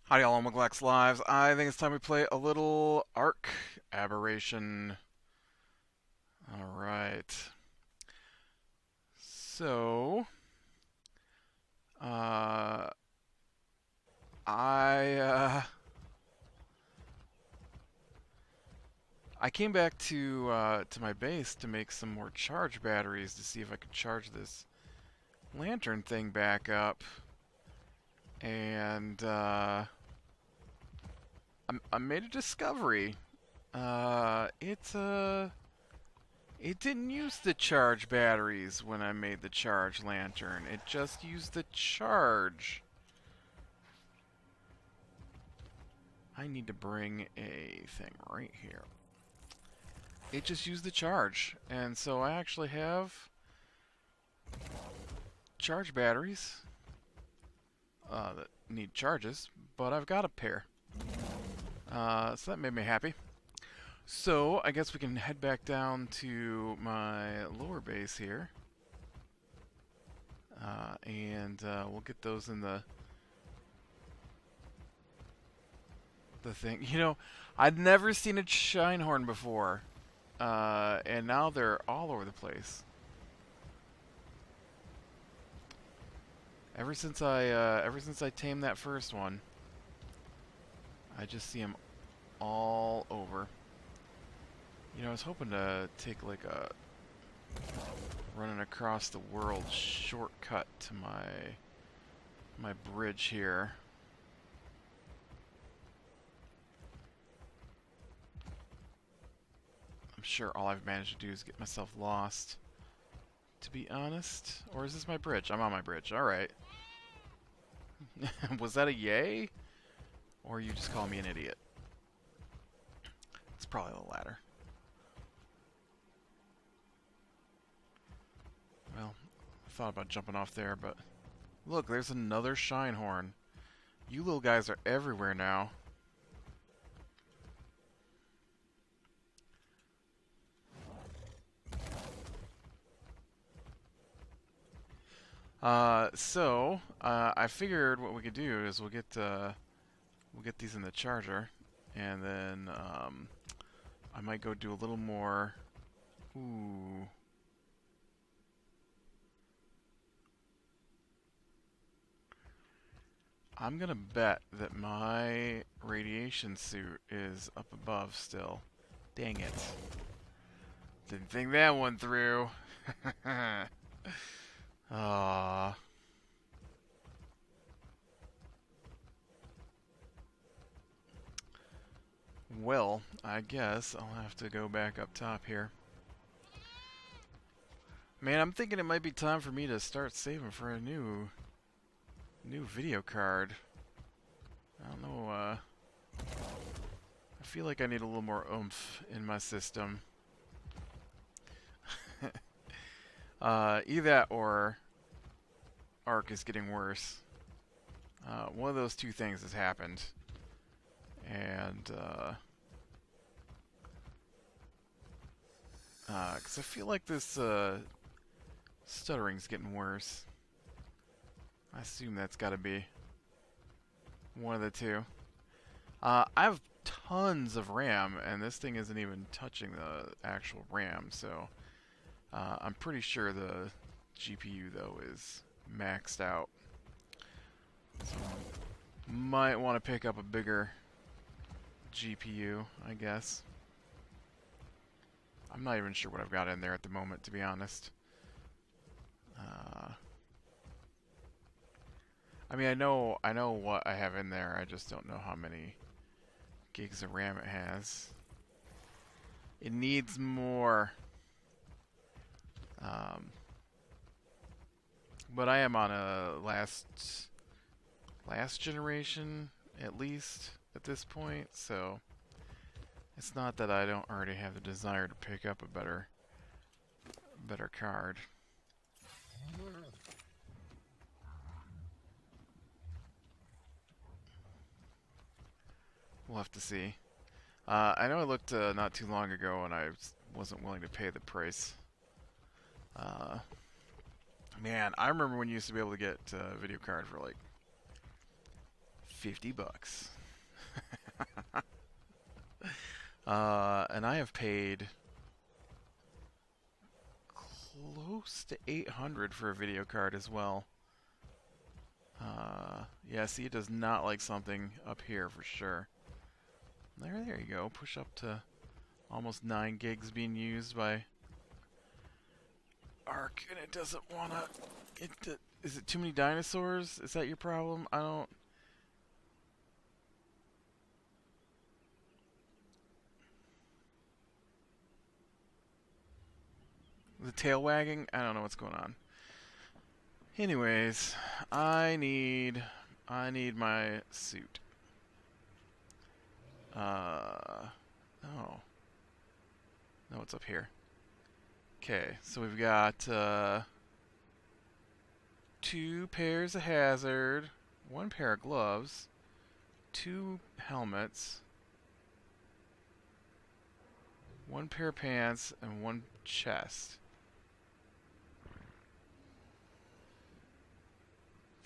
Howdy all, I'm Glex Lives. I think it's time we play a little Arc Aberration. Alright. So, uh, I, uh, I came back to my base to make some more charge batteries to see if I could charge this lantern thing back up. And, I made a discovery. It didn't use the charge batteries when I made the charge lantern. It just used the charge. I need to bring a thing right here. It just used the charge. And so I actually have charge batteries that need charges, but I've got a pair. So that made me happy. So I guess we can head back down to my lower base here. And we'll get those in the thing. You know, I'd never seen a Shinehorn before. And now they're all over the place. Ever since I tamed that first one, I just see them all over. You know, I was hoping to take like a running across the world shortcut to my bridge here. I'm sure all I've managed to do is get myself lost, to be honest. Or is this my bridge? I'm on my bridge. Alright. Was that a yay? Or you just call me an idiot? It's probably the latter. Well, I thought about jumping off there, but... Look, there's another Shinehorn. You little guys are everywhere now. I figured what we could do is we'll get these in the charger, and then I might go do a little more. Ooh. I'm gonna bet that my radiation suit is up above still. Dang it. Didn't think that one through. Ah. Well, I guess I'll have to go back up top here. Man, I'm thinking it might be time for me to start saving for a new video card. I don't know, I feel like I need a little more oomph in my system. Either that or Arc is getting worse. One of those two things has happened. And, because I feel like this, stuttering's getting worse. I assume that's gotta be one of the two. I have tons of RAM, and this thing isn't even touching the actual RAM, so I'm pretty sure the GPU, though, is maxed out. So might want to pick up a bigger GPU, I guess. I'm not even sure what I've got in there at the moment, to be honest. I mean, I know what I have in there. I just don't know how many gigs of RAM it has. It needs more. But I am on a last generation, at least, at this point, so it's not that I don't already have the desire to pick up a better card. We'll have to see. I know I looked not too long ago, and I wasn't willing to pay the price. Man, I remember when you used to be able to get a video card for like $50. And I have paid close to 800 for a video card as well. Yeah, see, it does not like something up here for sure. There you go. Push up to almost 9 gigs being used by Arc, and it doesn't wanna. Is it too many dinosaurs? Is that your problem? I don't. The tail wagging? I don't know what's going on. Anyways, I need my suit. No. No, it's up here. Okay, so we've got 2 pairs of hazard, 1 pair of gloves, 2 helmets, 1 pair of pants, and 1 chest.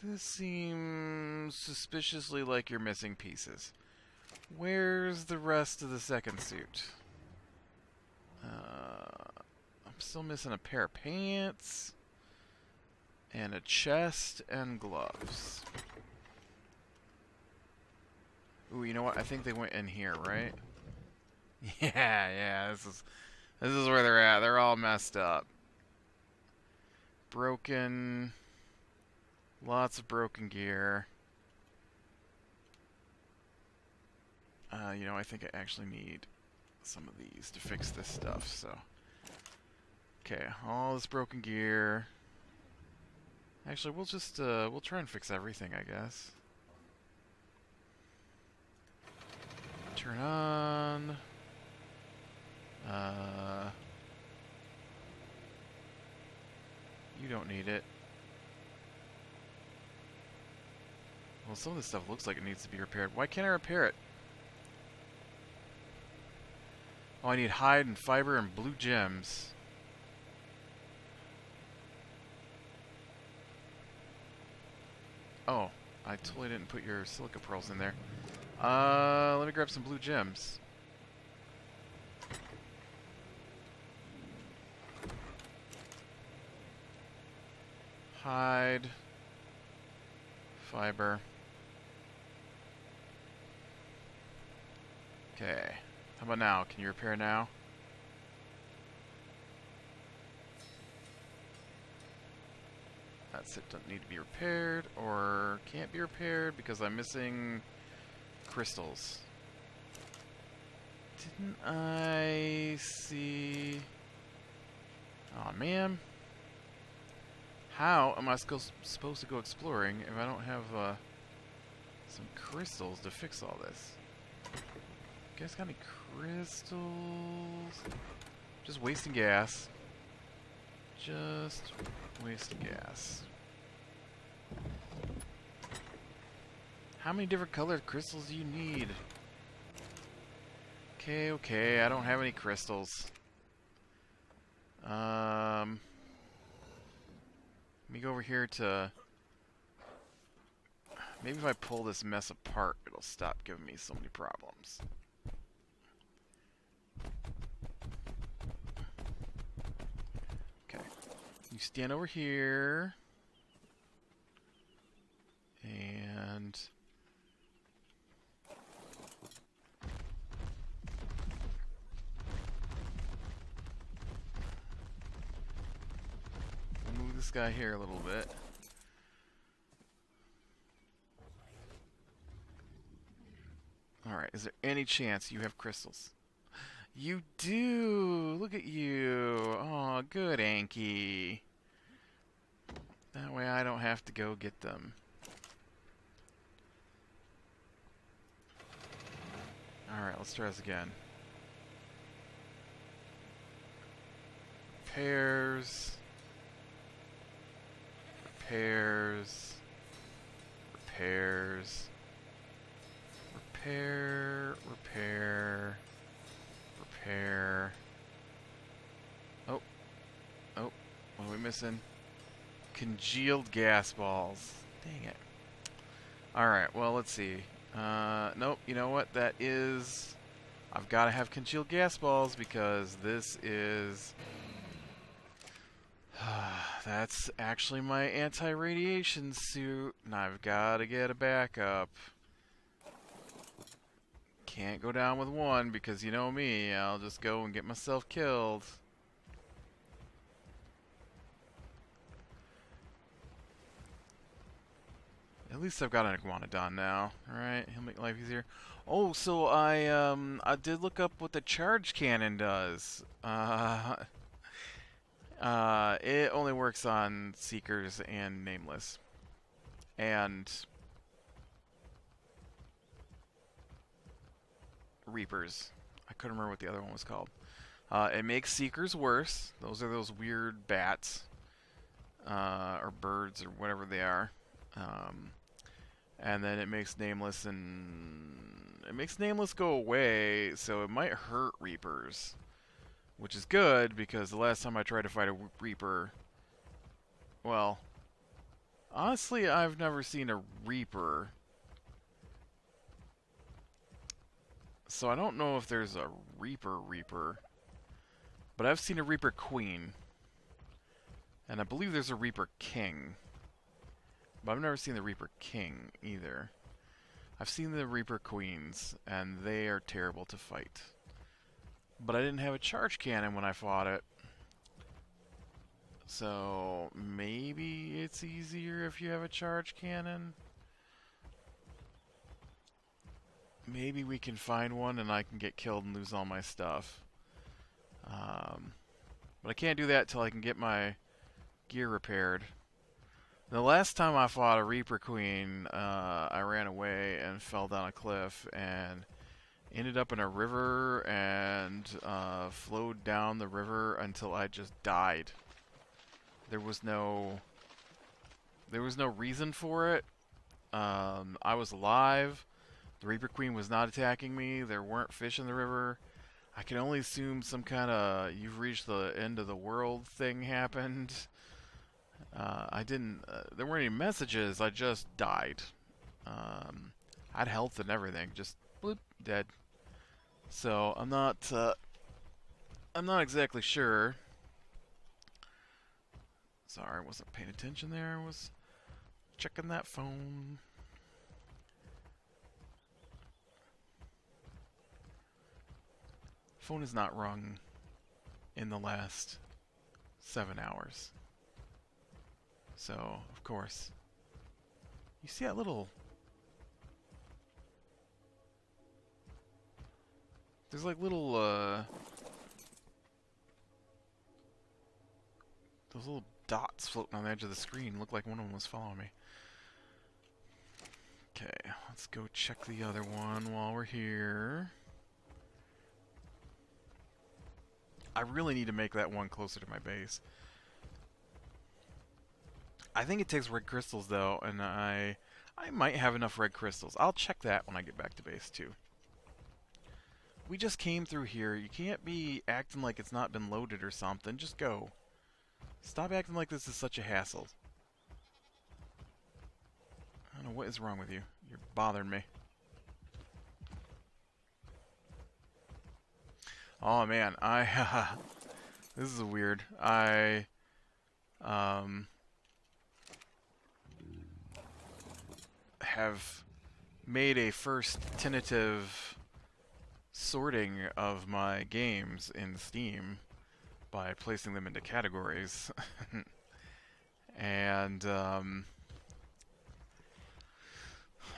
This seems suspiciously like you're missing pieces. Where's the rest of the second suit? I'm still missing a pair of pants, and a chest, and gloves. Ooh, you know what? I think they went in here, right? Yeah, this is where they're at. They're all messed up. Broken. Lots of broken gear. You know, I think I actually need some of these to fix this stuff, so. Okay, all this broken gear. Actually, we'll just, we'll try and fix everything, I guess. Turn on. You don't need it. Well, some of this stuff looks like it needs to be repaired. Why can't I repair it? Oh, I need hide and fiber and blue gems. Oh, I totally didn't put your silica pearls in there. Let me grab some blue gems. Hide. Fiber. Okay. How about now? Can you repair now? That's it. Doesn't need to be repaired, or can't be repaired because I'm missing crystals. Didn't I see... Aw, man. How am I supposed to go exploring if I don't have some crystals to fix all this? You guys got any crystals? Just wasting gas. Just wasting gas. How many different colored crystals do you need? Okay, I don't have any crystals. Let me go over here to... Maybe if I pull this mess apart, it'll stop giving me so many problems. Okay. You stand over here. And... move this guy here a little bit. Alright, is there any chance you have crystals? You do! Look at you! Oh, good, Anki. That way I don't have to go get them. Alright, let's try this again. Repairs. Repairs. Repairs. Repair. Repair. Repair. Oh. Oh. What are we missing? Congealed gas balls. Dang it. Alright, well, let's see. Nope, you know what? That is... I've got to have congealed gas balls because this is... That's actually my anti-radiation suit, and I've got to get a backup. Can't go down with one because you know me, I'll just go and get myself killed. At least I've got an iguanodon now. Alright, he'll make life easier. Oh, so I did look up what the charge cannon does. It only works on Seekers and Nameless. And Reapers. I couldn't remember what the other one was called. It makes Seekers worse. Those are those weird bats. Or birds, or whatever they are. And then it makes Nameless go away, so it might hurt Reapers. Which is good, because the last time I tried to fight a Reaper... Well... Honestly, I've never seen a Reaper. So I don't know if there's a Reaper. But I've seen a Reaper Queen. And I believe there's a Reaper King. But I've never seen the Reaper King, either. I've seen the Reaper Queens, and they are terrible to fight. But I didn't have a charge cannon when I fought it. So, maybe it's easier if you have a charge cannon? Maybe we can find one and I can get killed and lose all my stuff. But I can't do that till I can get my gear repaired. The last time I fought a Reaper Queen, I ran away and fell down a cliff and ended up in a river and flowed down the river until I just died. There was no reason for it. I was alive. The Reaper Queen was not attacking me. There weren't fish in the river. I can only assume some kind of you've reached the end of the world thing happened. There weren't any messages, I just died. I had health and everything, just bloop, dead. So, I'm not exactly sure. Sorry, I wasn't paying attention there, I was checking that phone. Phone has not rung in the last 7 hours. So, of course. You see that little... There's like little, those little dots floating on the edge of the screen. Look like one of them was following me. Okay, let's go check the other one while we're here. I really need to make that one closer to my base. I think it takes red crystals, though, and I might have enough red crystals. I'll check that when I get back to base, too. We just came through here. You can't be acting like it's not been loaded or something. Just go. Stop acting like this is such a hassle. I don't know what is wrong with you. You're bothering me. Oh man, this is weird. I have made a first tentative sorting of my games in Steam by placing them into categories. And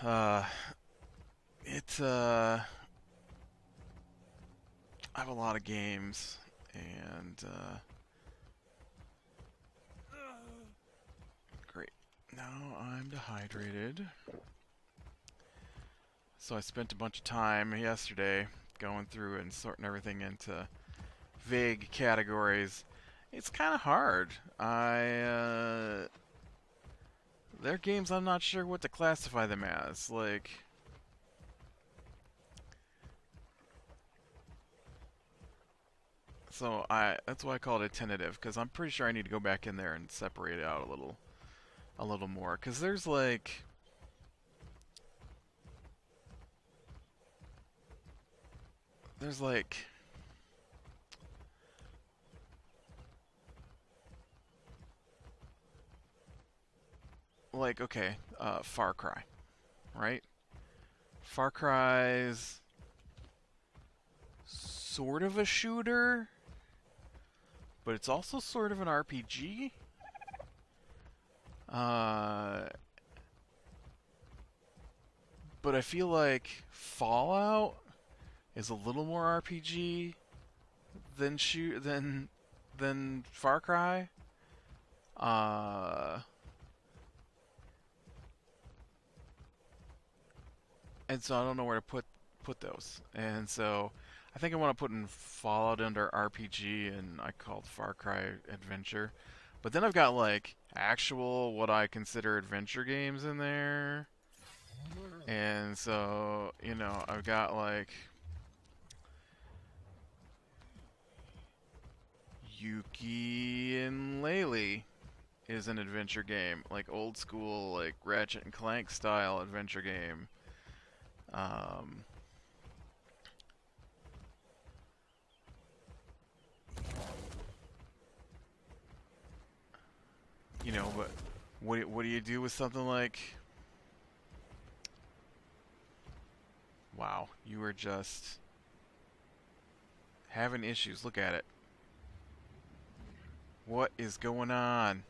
I have a lot of games, and great. Now I'm dehydrated. So I spent a bunch of time yesterday going through and sorting everything into vague categories. It's kind of hard. They're games I'm not sure what to classify them as. Like, so that's why I call it a tentative, because I'm pretty sure I need to go back in there and separate it out a little more. Because there's like, there's like okay, Far Cry, right? Far Cry's sort of a shooter, but it's also sort of an RPG. But I feel like Fallout is a little more RPG than Far Cry. And so I don't know where to put those. And so I think I want to put in Fallout under RPG, and I called Far Cry Adventure. But then I've got like actual what I consider adventure games in there. And so, you know, I've got like Yuki and Laylee is an adventure game, like old school, like Ratchet and Clank style adventure game. You know, but what do you do with something like? Wow, you are just having issues. Look at it. What is going on?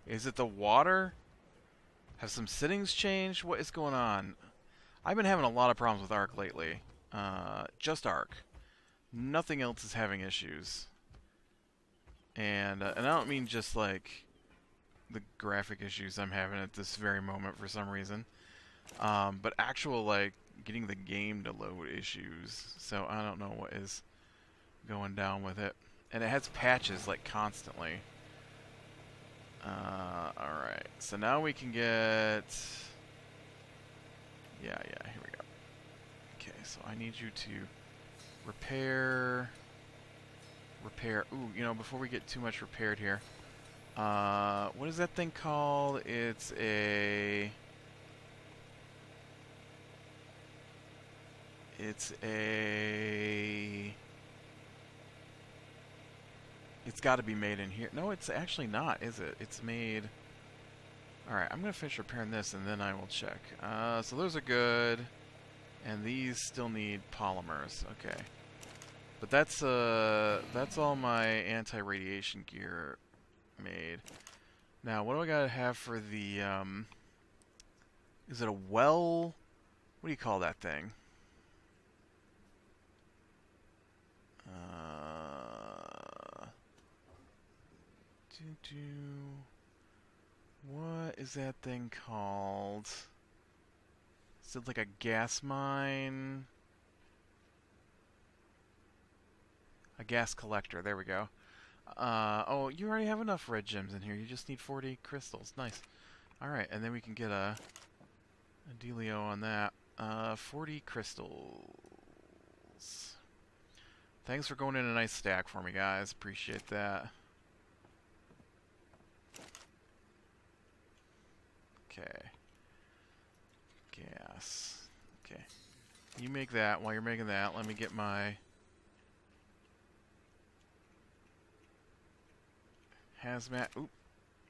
Is it the water? Have some settings changed? What is going on? I've been having a lot of problems with Arc lately. Just Arc. Nothing else is having issues. And I don't mean just like the graphic issues I'm having at this very moment for some reason. But actual like getting the game to load issues. So I don't know what is going down with it. And it has patches like constantly. Alright, so now we can get... Yeah, here we go. Okay, so I need you to repair... Ooh, you know, before we get too much repaired here. What is that thing called? It's a... It's got to be made in here. No, it's actually not, is it? It's made... Alright, I'm going to finish repairing this, and then I will check. So those are good. And these still need polymers. Okay. But that's all my anti-radiation gear made. Now, what do I got to have for the... Is it a well... What do you call that thing? What is that thing called? Is it like a gas mine? A gas collector, there we go. Oh, you already have enough red gems in here. You just need 40 crystals. Nice. Alright, and then we can get a dealio on that. 40 crystals. Thanks for going in a nice stack for me, guys. Appreciate that. Okay. Gas. Okay. You make that. While you're making that, let me get my hazmat. Oop.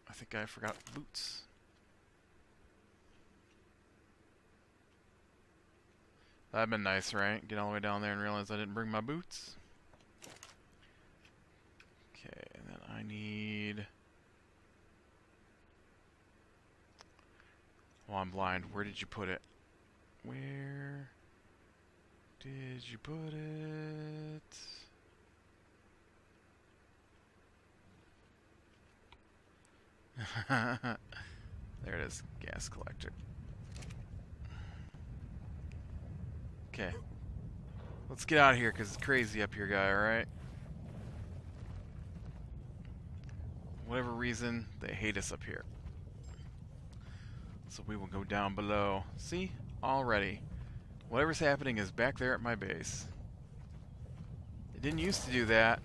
I think I forgot boots. That'd been nice, right? Get all the way down there and realize I didn't bring my boots. Okay, and then I need... Well, I'm blind. Where did you put it? Where did you put it? There it is. Gas collector. Okay. Let's get out of here because it's crazy up here, guy, alright? Whatever reason, they hate us up here. So we will go down below. See? Already. Whatever's happening is back there at my base. It didn't used to do that.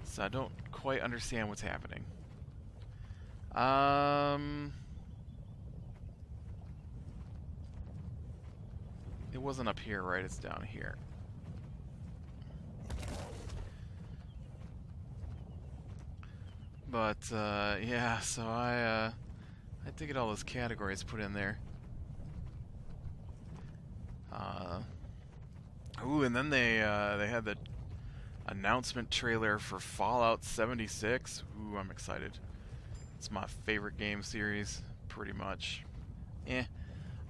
So I don't quite understand what's happening. It wasn't up here, right? It's down here. But, yeah, so I did get all those categories put in there. Ooh, and then they had the announcement trailer for Fallout 76. Ooh, I'm excited. It's my favorite game series, pretty much. I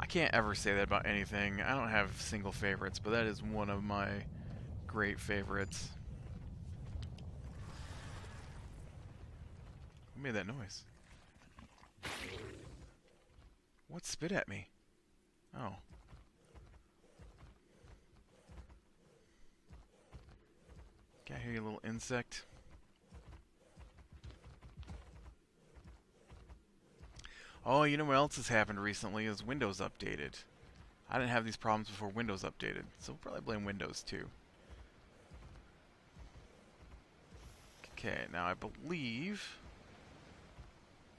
can't ever say that about anything. I don't have single favorites, but that is one of my great favorites. Who made that noise? What spit at me? Oh. Got here, you little insect. Oh, you know what else has happened recently is Windows updated. I didn't have these problems before Windows updated, so we'll probably blame Windows too. Okay, now I believe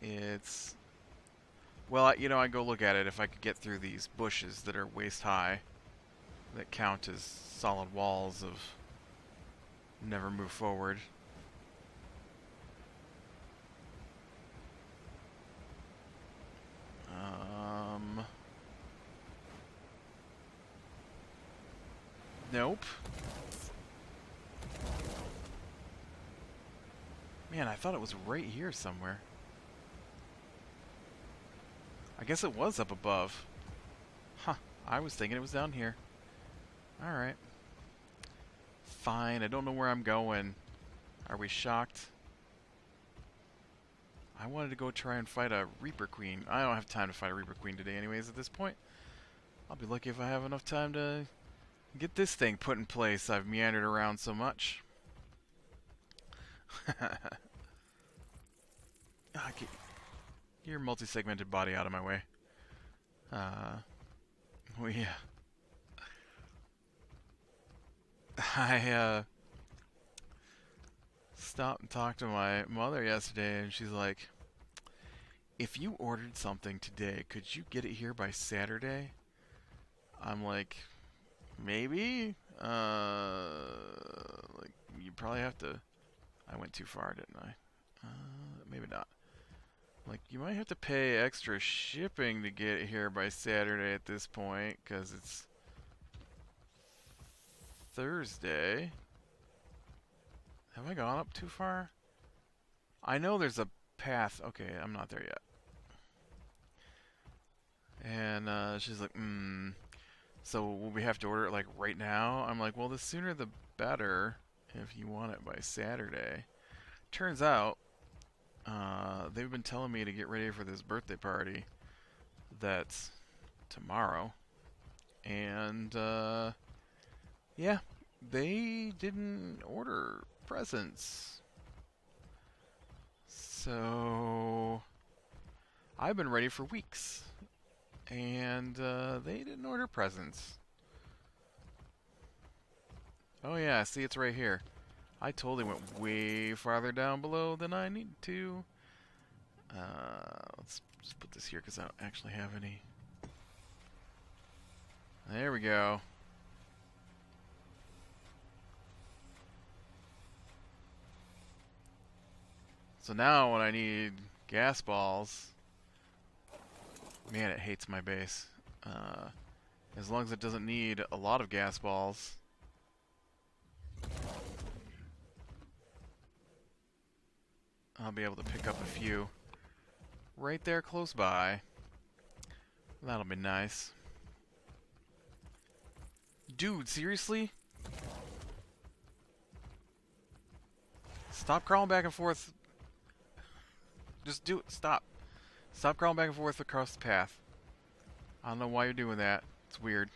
it's... Well, you know, I go look at it if I could get through these bushes that are waist high that count as solid walls of never move forward. Nope. Man, I thought it was right here somewhere. I guess it was up above. Huh. I was thinking it was down here. Alright. Fine. I don't know where I'm going. Are we shocked? I wanted to go try and fight a Reaper Queen. I don't have time to fight a Reaper Queen today anyways at this point. I'll be lucky if I have enough time to get this thing put in place. I've meandered around so much. Get your multi-segmented body out of my way. Well, yeah. I stopped and talked to my mother yesterday, and she's like, if you ordered something today, could you get it here by Saturday? I'm like, maybe? Like, you probably have to... I went too far, didn't I? Maybe not. Like, you might have to pay extra shipping to get it here by Saturday at this point, because it's Thursday. Have I gone up too far? I know there's a path. Okay, I'm not there yet. And she's like, so will we have to order it like right now? I'm like, well, the sooner the better if you want it by Saturday. Turns out, they've been telling me to get ready for this birthday party that's tomorrow. And, yeah, they didn't order presents. So, I've been ready for weeks. And, they didn't order presents. Oh yeah, see, it's right here. I totally went way farther down below than I need to. Let's just put this here because I don't actually have any. There we go. So now when I need gas balls, man, it hates my base. As long as it doesn't need a lot of gas balls. I'll be able to pick up a few right there close by. That'll be nice. Dude, seriously? Stop crawling back and forth. Just do it. Stop. Stop crawling back and forth across the path. I don't know why you're doing that. It's weird.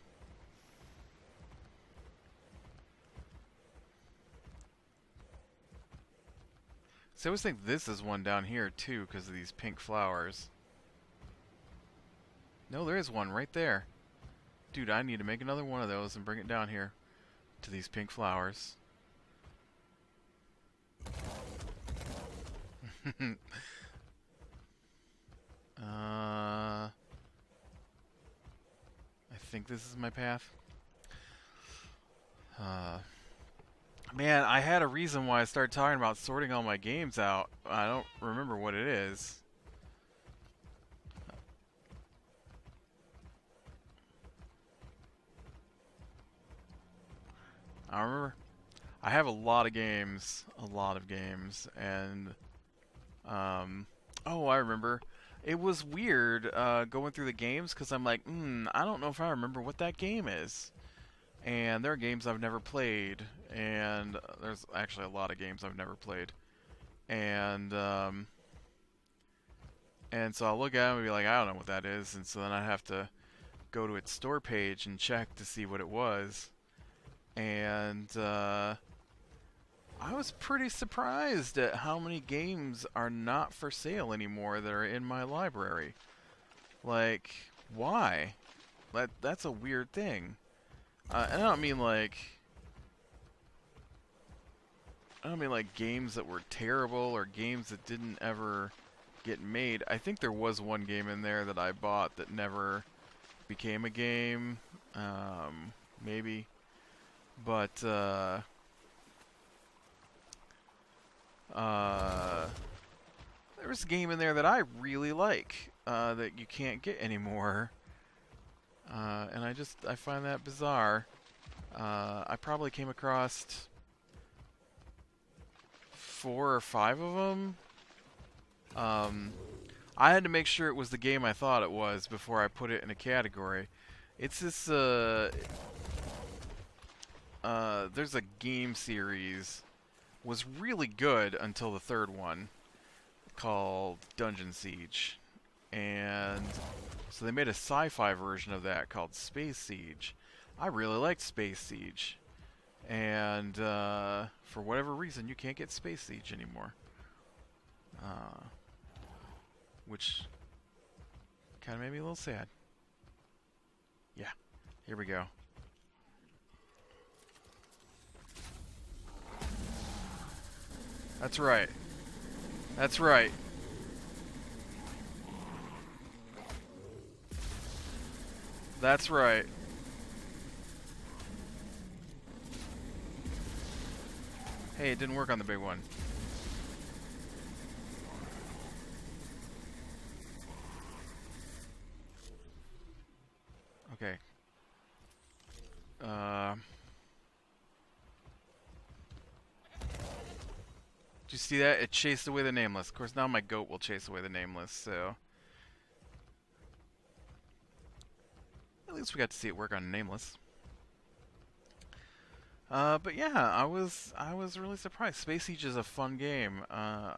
So I always think this is one down here too because of these pink flowers. No, there is one right there. Dude, I need to make another one of those and bring it down here to these pink flowers. I think this is my path. Uh, Man, I had a reason why I started talking about sorting all my games out. I don't remember what it is. I remember I have a lot of games, and oh, I remember. It was weird going through the games because I'm like, I don't know if I remember what that game is. And there are games I've never played, and there's actually a lot of games I've never played. And and so I'll look at them and be like, I don't know what that is, and so then I have to go to its store page and check to see what it was. And I was pretty surprised at how many games are not for sale anymore that are in my library. Like, why? That's a weird thing. And I don't mean like games that were terrible or games that didn't ever get made. I think there was one game in there that I bought that never became a game. Maybe. But there was a game in there that I really like that you can't get anymore. And I find that bizarre. I probably came across 4 or 5 of them. I had to make sure it was the game I thought it was before I put it in a category. It's this, there's a game series, was really good until the third one, called Dungeon Siege. And so they made a sci-fi version of that called Space Siege. I really liked Space Siege. And for whatever reason, you can't get Space Siege anymore. Which kind of made me a little sad. Yeah, here we go. That's right. That's right. That's right. Hey, it didn't work on the big one. Okay. Uh, did you see that? It chased away the nameless. Of course, now my goat will chase away the nameless, so... At least we got to see it work on nameless. But yeah, I was really surprised. Space Siege is a fun game.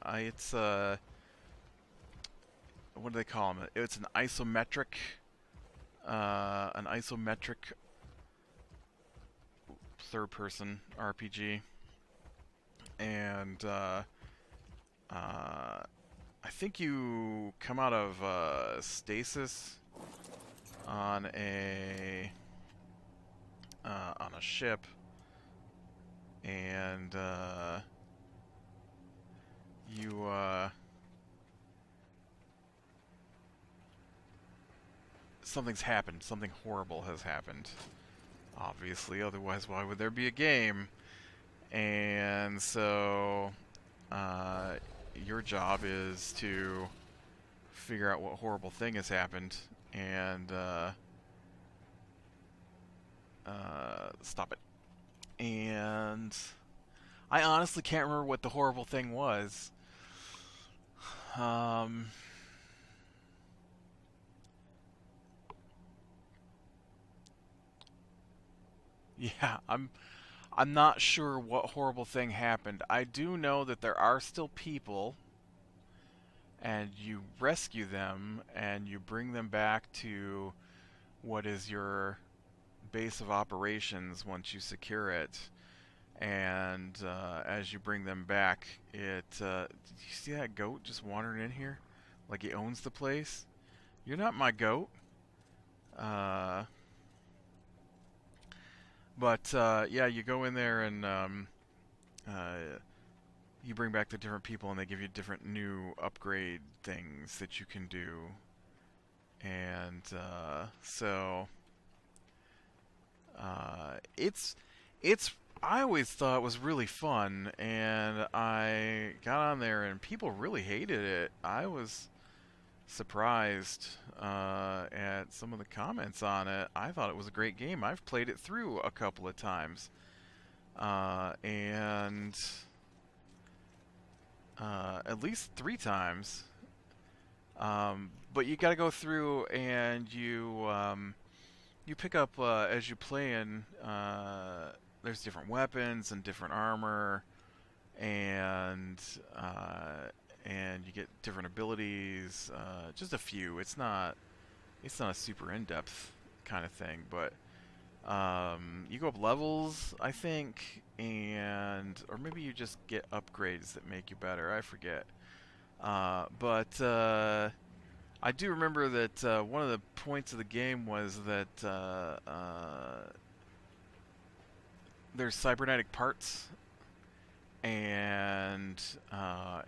It's what do they call them? It's an isometric third-person RPG, and I think you come out of stasis on a ship, and you something's happened. Something horrible has happened. Obviously, otherwise, why would there be a game? And so, your job is to figure out what horrible thing has happened and stop it. And I honestly can't remember what the horrible thing was. Um, yeah, I'm not sure what horrible thing happened. I do know that there are still people, and you rescue them, and you bring them back to what is your base of operations once you secure it. And as you bring them back, did you see that goat just wandering in here? Like he owns the place? You're not my goat. Uh, but yeah, you go in there and you bring back the different people, and they give you different new upgrade things that you can do. And so it's It's I always thought it was really fun, and I got on there, and people really hated it. I was surprised at some of the comments on it. I thought it was a great game. I've played it through a couple of times, and at least 3 times. But you got to go through and you pick up as you play, and there's different weapons and different armor, and and you get different abilities. Just a few. It's not a super in-depth kind of thing, but you go up levels, I think, and or maybe you just get upgrades that make you better. I forget. But I do remember that one of the points of the game was that there's cybernetic parts, and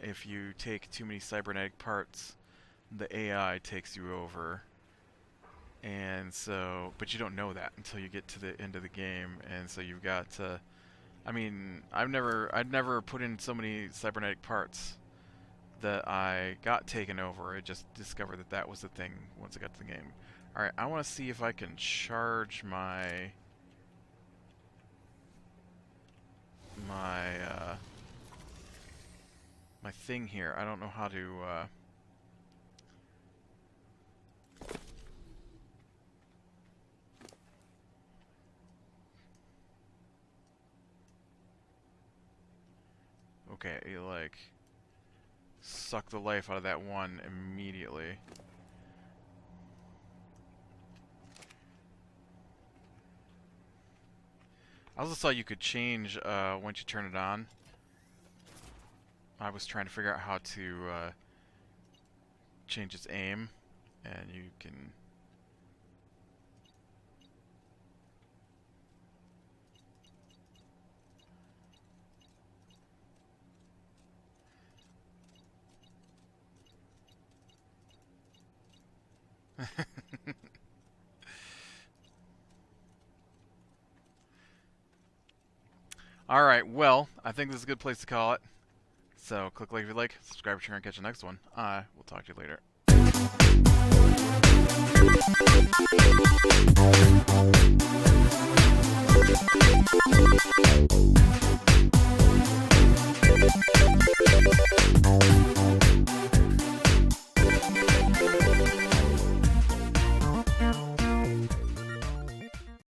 if you take too many cybernetic parts, the AI takes you over. And so, but you don't know that until you get to the end of the game, and so you've got to. I mean, I'd never put in so many cybernetic parts that I got taken over. I just discovered that that was the thing once I got to the game. All right, I want to see if I can charge my my thing here. I don't know how to. Okay, you like suck the life out of that one immediately. I also saw you could change once you turn it on. I was trying to figure out how to change its aim, and you can. Alright, well, I think this is a good place to call it. So, click like if you like, subscribe, share, and catch the next one. We'll talk to you later.